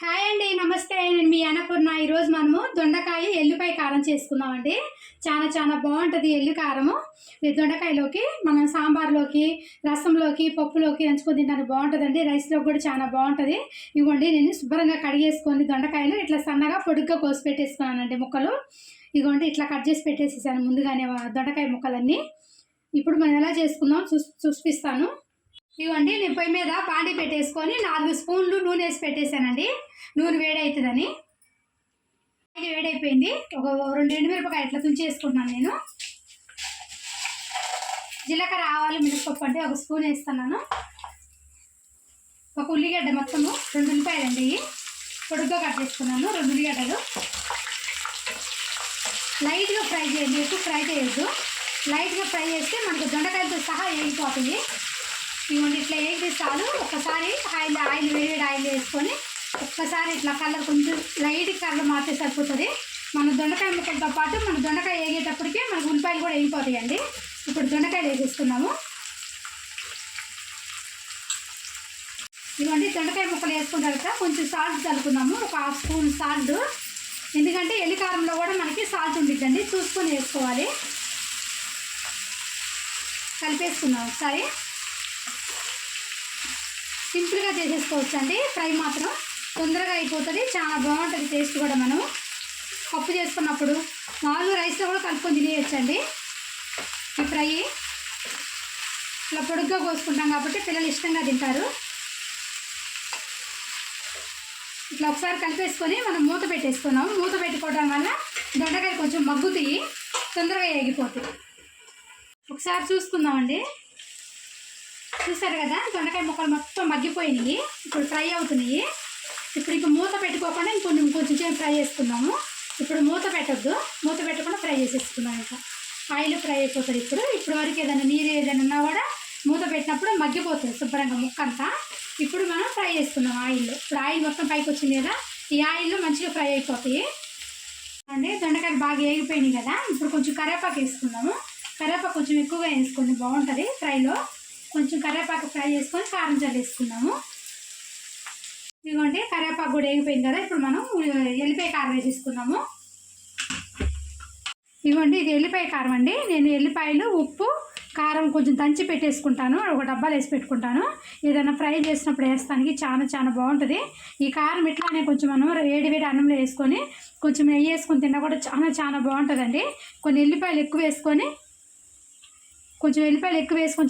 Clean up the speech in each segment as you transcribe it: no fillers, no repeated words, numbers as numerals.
Hi అండి, నమస్తే. నేను మీ అన్నపూర్ణ. ఈరోజు మనము దొండకాయ ఎల్లిపాయ కారం చేసుకుందామండి. చాలా చాలా బాగుంటుంది ఎల్లి కారము. ఈ దొండకాయలోకి మనం సాంబార్లోకి, రసంలోకి, పప్పులోకి నంచుకొని తినడానికి బాగుంటుందండి. రైస్లో కూడా చాలా బాగుంటుంది. ఇవ్వండి, నేను శుభ్రంగా కడిగేసుకొని దొండకాయలు ఇట్లా సన్నగా పొడుగ్గా కోసి పెట్టేసుకున్నానండి ముక్కలు. ఇవ్వండి, ఇట్లా కట్ చేసి పెట్టేసేసాను ముందుగానే దొండకాయ ముక్కలన్నీ. ఇప్పుడు మనం ఎలా చేసుకుందాం చూపిస్తాను. ఇవ్వండి, నేను పొయ్యి మీద బాండీ పెట్టేసుకొని 4 స్పూన్లు నూనె వేసి పెట్టేశానండి. నూనె వేడవుతుందని. వేడైపోయింది. ఒక 2 ఎండుమిరపకాయలు ఇట్లా తుంచేసుకుంటున్నాను నేను. జీలకర్ర, ఆవాలు, మినపప్పు అంటే 1 స్పూన్ వేస్తున్నాను. ఒక ఉల్లిగడ్డ మొత్తము 2 ఉల్లిపాయలండి, పొడుగ్గా కట్ చేసుకున్నాను. 2 ఉల్లిగడ్డలు లైట్గా ఫ్రై చేయండి, ఎక్కువ ఫ్రై చేయొద్దు. లైట్గా ఫ్రై చేస్తే మనకు దొండకాయలతో సహా వేగిపోతుంది. ఇవ్వండి, ఇట్లా వేగితే చాలు. ఒక్కసారి వేడి ఆయిల్ వేసుకొని ఒక్కసారి ఇట్లా కలర్ కొంచెం లైట్ కలర్ మారితే సరిపోతుంది. మన దొండకాయ ముక్కలతో పాటు మన దొండకాయ వేగేటప్పటికే మనకు ఉల్లిపాయలు కూడా వేగిపోతాయండి. ఇప్పుడు దొండకాయలు వేసేస్తున్నాము. ఇవ్వండి, దొండకాయ ముక్కలు వేసుకున్న తర్వాత కొంచెం సాల్ట్ చల్లుకున్నాము. ఒక 1/2 స్పూన్ సాల్ట్. ఎందుకంటే ఎల్లికారంలో కూడా మనకి సాల్ట్ ఉండిద్దండి, చూసుకొని వేసుకోవాలి. కలిపేసుకున్నాం ఒకసారి. సింపుల్గా చేసేసుకోవచ్చు అండి. ఫ్రై మాత్రం తొందరగా అయిపోతుంది, చాలా బాగుంటుంది టేస్ట్ కూడా. మనం పప్పు చేసుకున్నప్పుడు మామూలు రైస్లో కూడా కలుపుకొని తినేయచ్చండి. ఈ ఫ్రై ఇలా పొడుగ్గా కోసుకుంటాం కాబట్టి పిల్లలు ఇష్టంగా తింటారు. ఇట్లా ఒకసారి కలిపేసుకొని మనం మూత పెట్టేసుకున్నాము. మూత పెట్టుకోవడం వల్ల దొండకాయ కొంచెం మగ్గుతాయి, తొందరగా వేగిపోతాయి. ఒకసారి చూసుకుందామండి. చూసారు కదా, దొండకాయ ముక్కలు మొత్తం మగ్గిపోయినాయి, ఇప్పుడు ఫ్రై అవుతున్నాయి. ఇప్పుడు ఇంక మూత పెట్టుకోకుండా కొంచెం ఫ్రై చేసుకుందాము. ఇప్పుడు మూత పెట్టద్దు, మూత పెట్టకుండా ఫ్రై చేసేసుకుందాం. ఇంకా ఆయిల్ ఫ్రై అయిపోతుంది. ఇప్పుడు వరకు ఏదైనా నీరు ఏదైనా ఉన్నా కూడా మూత పెట్టినప్పుడు మగ్గిపోతుంది శుభ్రంగా ముక్క అంతా. ఇప్పుడు మనం ఫ్రై చేసుకుందాం ఆయిల్లో. ఇప్పుడు ఆయిల్ మొత్తం పైకి వచ్చింది కదా, ఈ ఆయిల్లో మంచిగా ఫ్రై అయిపోతాయి అండి. దొండకాయలు బాగా వేగిపోయినాయి కదా, ఇప్పుడు కొంచెం కరివేపాకు వేసుకుందాము. కరివేపాకు కొంచెం ఎక్కువగా వేసుకోండి, బాగుంటుంది ఫ్రైలో. కొంచెం కరివేపాకు ఫ్రై చేసుకొని కారం చల్లేసుకుందాము. ఇదిగోండి, కరివేపాకు కూడా వేగిపోయింది కదా, ఇప్పుడు మనం ఎల్లిపాయ కారం వేసేసుకుందాము. ఇదిగోండి, ఇది ఎల్లిపాయ కారం అండి. నేను ఎల్లిపాయలు, ఉప్పు, కారం కొంచెం దంచి పెట్టేసుకుంటాను. ఒక డబ్బాలు వేసి పెట్టుకుంటాను. ఏదైనా ఫ్రై చేసినప్పుడు వేస్తానికి చాలా చాలా బాగుంటుంది. ఈ కారం ఇట్లానే కొంచెం మనం వేడి అన్నంలో వేసుకొని కొంచెం నెయ్యి వేసుకొని తిన్నా కూడా చాలా చాలా బాగుంటుందండి. కొన్ని ఎల్లిపాయలు ఎక్కువ వేసుకొని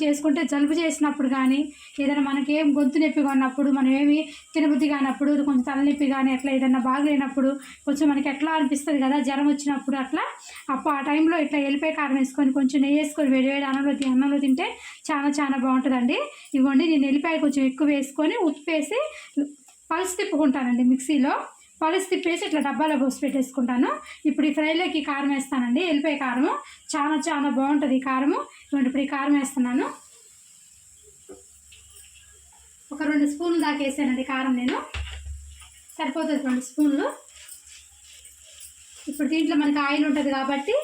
చేసుకుంటే జలుబు చేసినప్పుడు కానీ, ఏదైనా మనకి ఏం గొంతు నొప్పిగా ఉన్నప్పుడు, మనం ఏమి తినబుద్ధి కానప్పుడు, కొంచెం తలనొప్పి కానీ అట్లా ఏదైనా బాగలేనప్పుడు, కొంచెం మనకి ఎట్లా అనిపిస్తుంది కదా జ్వరం వచ్చినప్పుడు, అప్పుడు ఆ టైంలో ఇట్లా ఎల్లిపాయ కారం వేసుకొని కొంచెం నెయ్యి వేసుకొని వేడి అన్నంలో తింటే చాలా చాలా బాగుంటుందండి. ఇవ్వండి, నేను ఎల్లిపాయ కొంచెం ఎక్కువ వేసుకొని ఉప్పు వేసి పల్స్ తిప్పుకుంటానండి. మిక్సీలో పలుసు తిప్పేసి ఇట్లా డబ్బాలో పోసి పెట్టేసుకుంటాను. ఇప్పుడు ఈ ఫ్రైలోకి కారం వేస్తానండి, ఎల్లిపాయ కారము. చాలా చాలా బాగుంటుంది ఈ కారము. ఇప్పుడు ఈ కారం వేస్తున్నాను. ఒక 2 స్పూన్లు దాకా వేసానండి కారం నేను, సరిపోతుంది 2 స్పూన్లు. ఇప్పుడు దీంట్లో మనకి ఆయిల్ ఉంటుంది కాబట్టి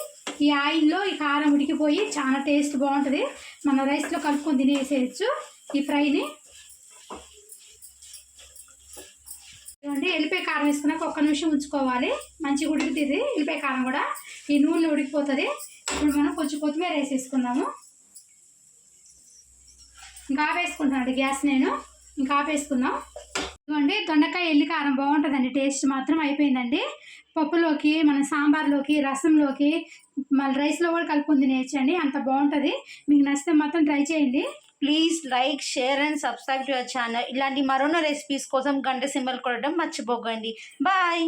ఈ ఆయిల్లో ఈ కారం ఉడికిపోయి చాలా టేస్ట్ బాగుంటుంది. మనం రైస్లో కలుపుకొని తినేసేయచ్చు ఈ ఫ్రైని. ఇవ్వండి, ఎల్లిపాయ కారం వేసుకున్నాక 1 నిమిషం ఉంచుకోవాలి, మంచిగా ఉడుకుతుంది ఎల్లిపాయ కారం కూడా. ఈ నూనెలో ఉడికిపోతుంది. ఇప్పుడు మనం కొంచెం కొత్తిమీర వేసేసుకుందాము. ఇంకా ఆపేసుకుంటానండి గ్యాస్ నేను. ఇంకా ఆపేసుకుందాం. ఇవ్వండి, దొండకాయ ఎల్లి కారం బాగుంటుందండి, టేస్ట్ మాత్రం అయిపోయిందండి. పప్పులోకి, మన సాంబార్లోకి, రసంలోకి, మళ్ళీ రైస్లో కూడా కలుపుకొని తినేయచ్చండి, అంత బాగుంటుంది. మీకు నచ్చితే మాత్రం ట్రై చేయండి. Please like, share and subscribe to our channel. ఇలాంటి మరొన్న రెసిపీస్ కోసం గంట సింబల్ కొట్టడం మర్చిపోకండి. బాయ్.